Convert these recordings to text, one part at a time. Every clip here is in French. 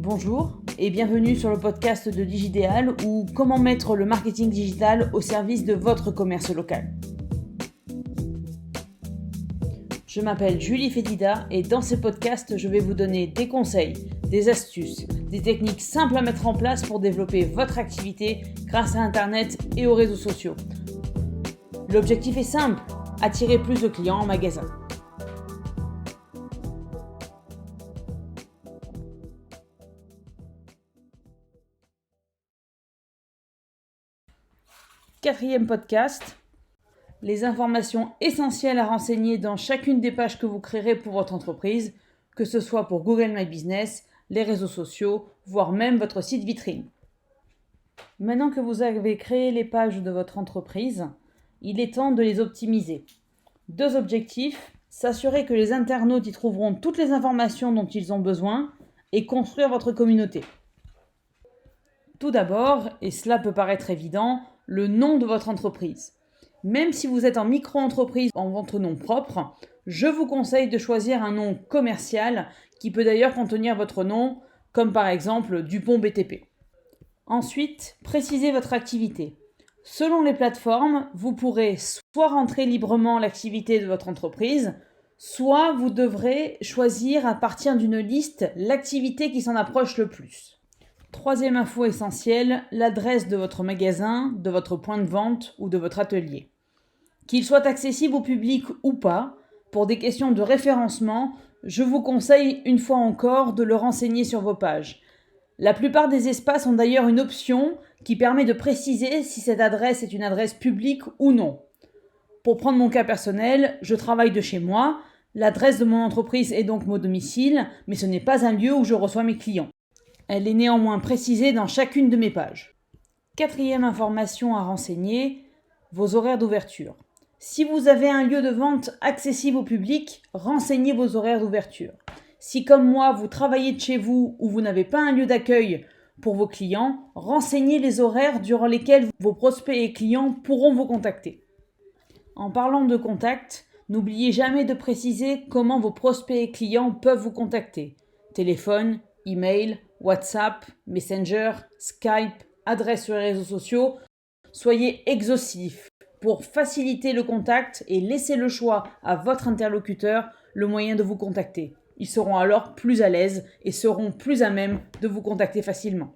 Bonjour et bienvenue sur le podcast de Digidéal ou comment mettre le marketing digital au service de votre commerce local. Je m'appelle Julie Fedida et dans ces podcasts, je vais vous donner des conseils, des astuces, des techniques simples à mettre en place pour développer votre activité grâce à Internet et aux réseaux sociaux. L'objectif est simple, attirer plus de clients en magasin. Quatrième podcast, les informations essentielles à renseigner dans chacune des pages que vous créerez pour votre entreprise, que ce soit pour Google My Business, les réseaux sociaux, voire même votre site vitrine. Maintenant que vous avez créé les pages de votre entreprise, il est temps de les optimiser. Deux objectifs, s'assurer que les internautes y trouveront toutes les informations dont ils ont besoin et construire votre communauté. Tout d'abord, et cela peut paraître évident, le nom de votre entreprise. Même si vous êtes en micro-entreprise en votre nom propre, je vous conseille de choisir un nom commercial qui peut d'ailleurs contenir votre nom, comme par exemple Dupont BTP. Ensuite, précisez votre activité. Selon les plateformes, vous pourrez soit rentrer librement l'activité de votre entreprise, soit vous devrez choisir à partir d'une liste l'activité qui s'en approche le plus. Troisième info essentielle, l'adresse de votre magasin, de votre point de vente ou de votre atelier. Qu'il soit accessible au public ou pas, pour des questions de référencement, je vous conseille une fois encore de le renseigner sur vos pages. La plupart des espaces ont d'ailleurs une option qui permet de préciser si cette adresse est une adresse publique ou non. Pour prendre mon cas personnel, je travaille de chez moi, l'adresse de mon entreprise est donc mon domicile, mais ce n'est pas un lieu où je reçois mes clients. Elle est néanmoins précisée dans chacune de mes pages. Quatrième information à renseigner, vos horaires d'ouverture. Si vous avez un lieu de vente accessible au public, renseignez vos horaires d'ouverture. Si comme moi, vous travaillez de chez vous ou vous n'avez pas un lieu d'accueil pour vos clients, renseignez les horaires durant lesquels vos prospects et clients pourront vous contacter. En parlant de contact, n'oubliez jamais de préciser comment vos prospects et clients peuvent vous contacter. Téléphone, email, WhatsApp, Messenger, Skype, adresse sur les réseaux sociaux. Soyez exhaustifs pour faciliter le contact et laisser le choix à votre interlocuteur le moyen de vous contacter. Ils seront alors plus à l'aise et seront plus à même de vous contacter facilement.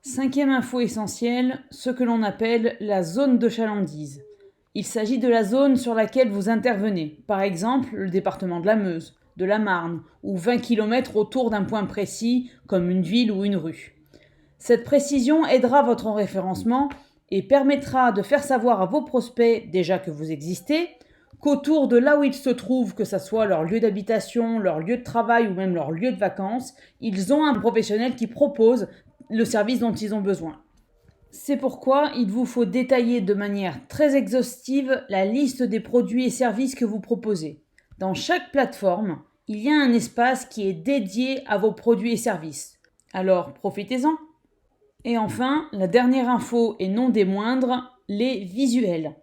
Cinquième info essentielle, ce que l'on appelle la zone de chalandise. Il s'agit de la zone sur laquelle vous intervenez, par exemple le département de la Meuse, de la Marne ou 20 km autour d'un point précis comme une ville ou une rue. Cette précision aidera votre référencement et permettra de faire savoir à vos prospects, déjà que vous existez, qu'autour de là où ils se trouvent, que ce soit leur lieu d'habitation, leur lieu de travail ou même leur lieu de vacances, ils ont un professionnel qui propose le service dont ils ont besoin. C'est pourquoi il vous faut détailler de manière très exhaustive la liste des produits et services que vous proposez. Dans chaque plateforme, il y a un espace qui est dédié à vos produits et services. Alors, profitez-en. Et enfin, la dernière info et non des moindres, les visuels.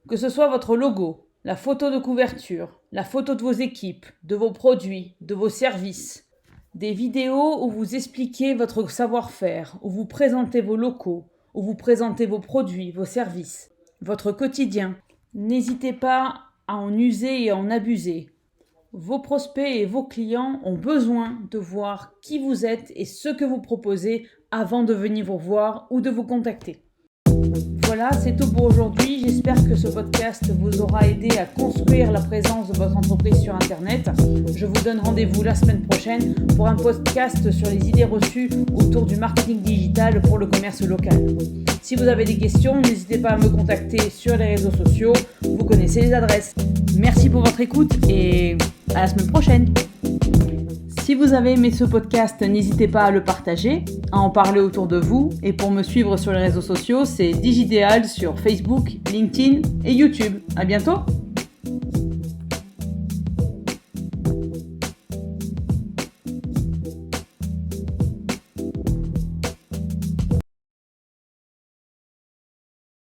Que ce soit votre logo, la photo de couverture, la photo de vos équipes, de vos produits, de vos services. Des vidéos où vous expliquez votre savoir-faire, où vous présentez vos locaux, où vous présentez vos produits, vos services, votre quotidien. N'hésitez pas à en user et à en abuser. Vos prospects et vos clients ont besoin de voir qui vous êtes et ce que vous proposez avant de venir vous voir ou de vous contacter. Voilà, c'est tout pour aujourd'hui. J'espère que ce podcast vous aura aidé à construire la présence de votre entreprise sur Internet. Je vous donne rendez-vous la semaine prochaine pour un podcast sur les idées reçues autour du marketing digital pour le commerce local. Si vous avez des questions, n'hésitez pas à me contacter sur les réseaux sociaux. Vous connaissez les adresses. Merci pour votre écoute et à la semaine prochaine. Si vous avez aimé ce podcast, n'hésitez pas à le partager, à en parler autour de vous. Et pour me suivre sur les réseaux sociaux, c'est Digidéal sur Facebook, LinkedIn et YouTube. À bientôt!